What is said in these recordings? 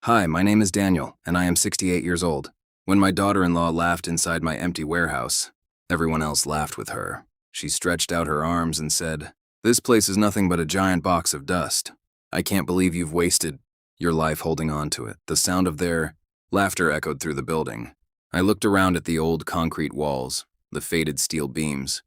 Hi, my name is Daniel, and I am 68 years old. When my daughter-in-law laughed inside my empty warehouse, everyone else laughed with her. She stretched out her arms and said, "This place is nothing but a giant box of dust. I can't believe you've wasted your life holding on to it." The sound of their laughter echoed through the building. I looked around at the old concrete walls, the faded steel beams,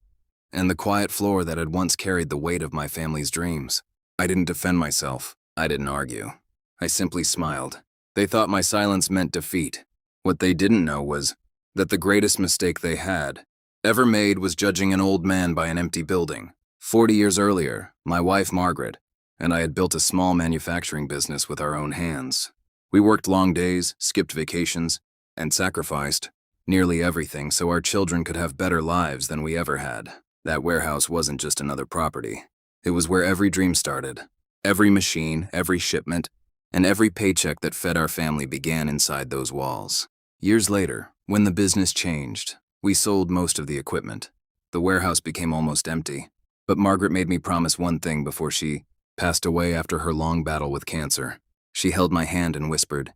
and the quiet floor that had once carried the weight of my family's dreams. I didn't defend myself. I didn't argue. I simply smiled. They thought my silence meant defeat. What they didn't know was that the greatest mistake they had ever made was judging an old man by an empty building. 40 years earlier, my wife Margaret and I had built a small manufacturing business with our own hands. We worked long days, skipped vacations, and sacrificed nearly everything so our children could have better lives than we ever had. That warehouse wasn't just another property. It was where every dream started. Every machine, every shipment, and every paycheck that fed our family began inside those walls. Years later, when the business changed, we sold most of the equipment. The warehouse became almost empty, but Margaret made me promise one thing before she passed away after her long battle with cancer. She held my hand and whispered,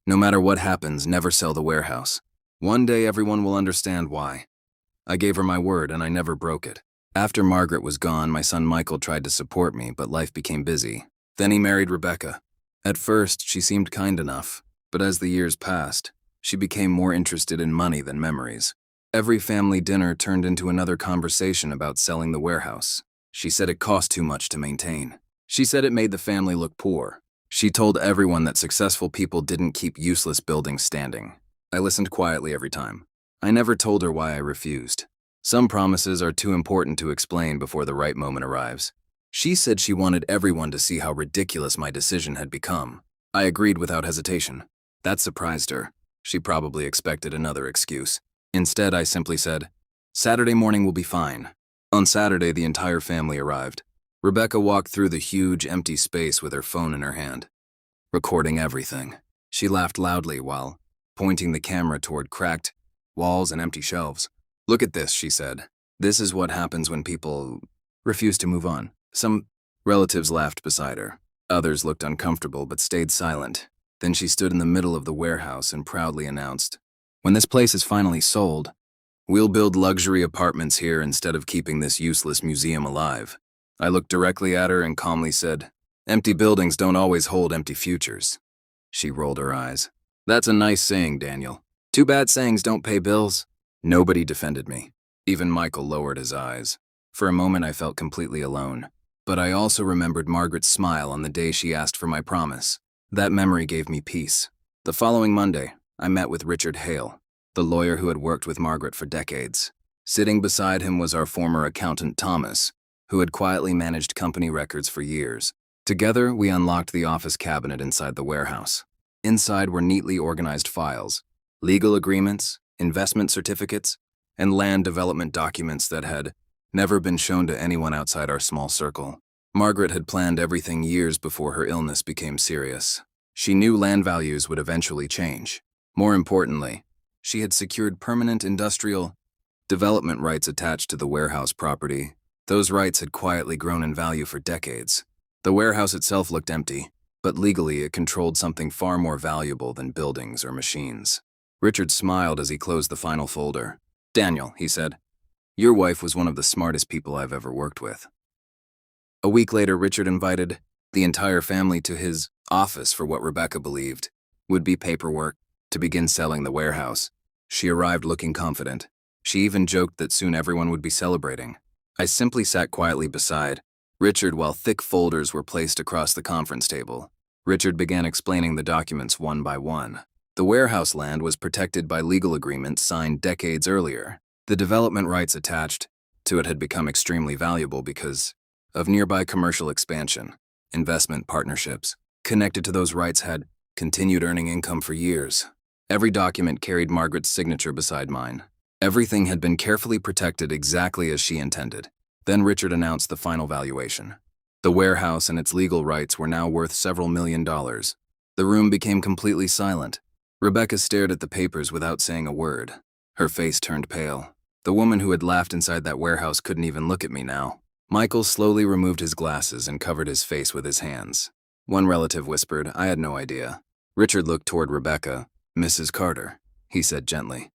"No matter what happens, never sell the warehouse. One day everyone will understand why." I gave her my word and I never broke it. After Margaret was gone, my son Michael tried to support me, but life became busy. Then he married Rebecca. At first, she seemed kind enough, but as the years passed, she became more interested in money than memories. Every family dinner turned into another conversation about selling the warehouse. She said it cost too much to maintain. She said it made the family look poor. She told everyone that successful people didn't keep useless buildings standing. I listened quietly every time. I never told her why I refused. Some promises are too important to explain before the right moment arrives. She said she wanted everyone to see how ridiculous my decision had become. I agreed without hesitation. That surprised her. She probably expected another excuse. Instead, I simply said, "Saturday morning will be fine." On Saturday, the entire family arrived. Rebecca walked through the huge, empty space with her phone in her hand, recording everything. She laughed loudly while pointing the camera toward cracked walls and empty shelves. "Look at this," she said. "This is what happens when people refuse to move on." Some relatives laughed beside her. Others looked uncomfortable but stayed silent. Then she stood in the middle of the warehouse and proudly announced, "When this place is finally sold, we'll build luxury apartments here instead of keeping this useless museum alive." I looked directly at her and calmly said, "Empty buildings don't always hold empty futures." She rolled her eyes. "That's a nice saying, Daniel. Too bad sayings don't pay bills." Nobody defended me. Even Michael lowered his eyes. For a moment, I felt completely alone. But I also remembered Margaret's smile on the day she asked for my promise. That memory gave me peace. The following Monday, I met with Richard Hale, the lawyer who had worked with Margaret for decades. Sitting beside him was our former accountant, Thomas, who had quietly managed company records for years. Together, we unlocked the office cabinet inside the warehouse. Inside were neatly organized files, legal agreements, investment certificates, and land development documents that had never been shown to anyone outside our small circle. Margaret had planned everything years before her illness became serious. She knew land values would eventually change. More importantly, she had secured permanent industrial development rights attached to the warehouse property. Those rights had quietly grown in value for decades. The warehouse itself looked empty, but legally it controlled something far more valuable than buildings or machines. Richard smiled as he closed the final folder. "Daniel," he said, "your wife was one of the smartest people I've ever worked with." A week later, Richard invited the entire family to his office for what Rebecca believed would be paperwork to begin selling the warehouse. She arrived looking confident. She even joked that soon everyone would be celebrating. I simply sat quietly beside Richard while thick folders were placed across the conference table. Richard began explaining the documents one by one. The warehouse land was protected by legal agreements signed decades earlier. The development rights attached to it had become extremely valuable because of nearby commercial expansion. Investment partnerships connected to those rights had continued earning income for years. Every document carried Margaret's signature beside mine. Everything had been carefully protected exactly as she intended. Then Richard announced the final valuation. The warehouse and its legal rights were now worth several $1,000,000. The room became completely silent. Rebecca stared at the papers without saying a word. Her face turned pale. The woman who had laughed inside that warehouse couldn't even look at me now. Michael slowly removed his glasses and covered his face with his hands. One relative whispered, "I had no idea." Richard looked toward Rebecca. Mrs. Carter, he said gently.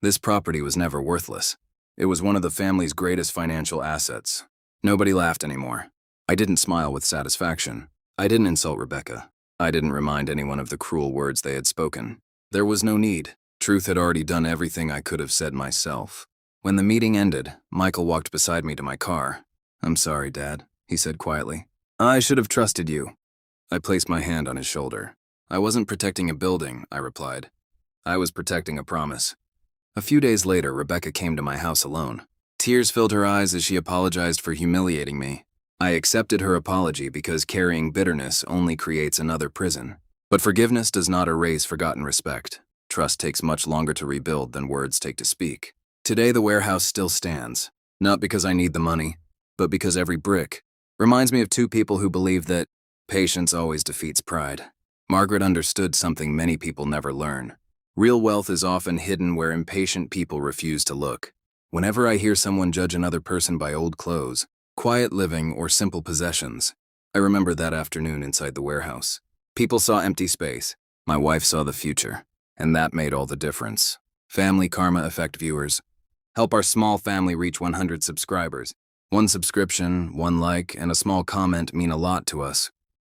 This property was never worthless. It was one of the family's greatest financial assets. Nobody laughed anymore. I didn't smile with satisfaction. I didn't insult Rebecca. I didn't remind anyone of the cruel words they had spoken. There was no need. Truth had already done everything I could have said myself. When the meeting ended, Michael walked beside me to my car. "I'm sorry, Dad," he said quietly. "I should have trusted you." I placed my hand on his shoulder. "I wasn't protecting a building," I replied. "I was protecting a promise." A few days later, Rebecca came to my house alone. Tears filled her eyes as she apologized for humiliating me. I accepted her apology because carrying bitterness only creates another prison. But forgiveness does not erase forgotten respect. Trust takes much longer to rebuild than words take to speak. Today, the warehouse still stands, not because I need the money, but because every brick reminds me of two people who believe that patience always defeats pride. Margaret understood something many people never learn. Real wealth is often hidden where impatient people refuse to look. Whenever I hear someone judge another person by old clothes, quiet living, or simple possessions, I remember that afternoon inside the warehouse. People saw empty space. My wife saw the future, and that made all the difference. Family Karma Effect viewers, help our small family reach 100 subscribers. One subscription, one like, and a small comment mean a lot to us.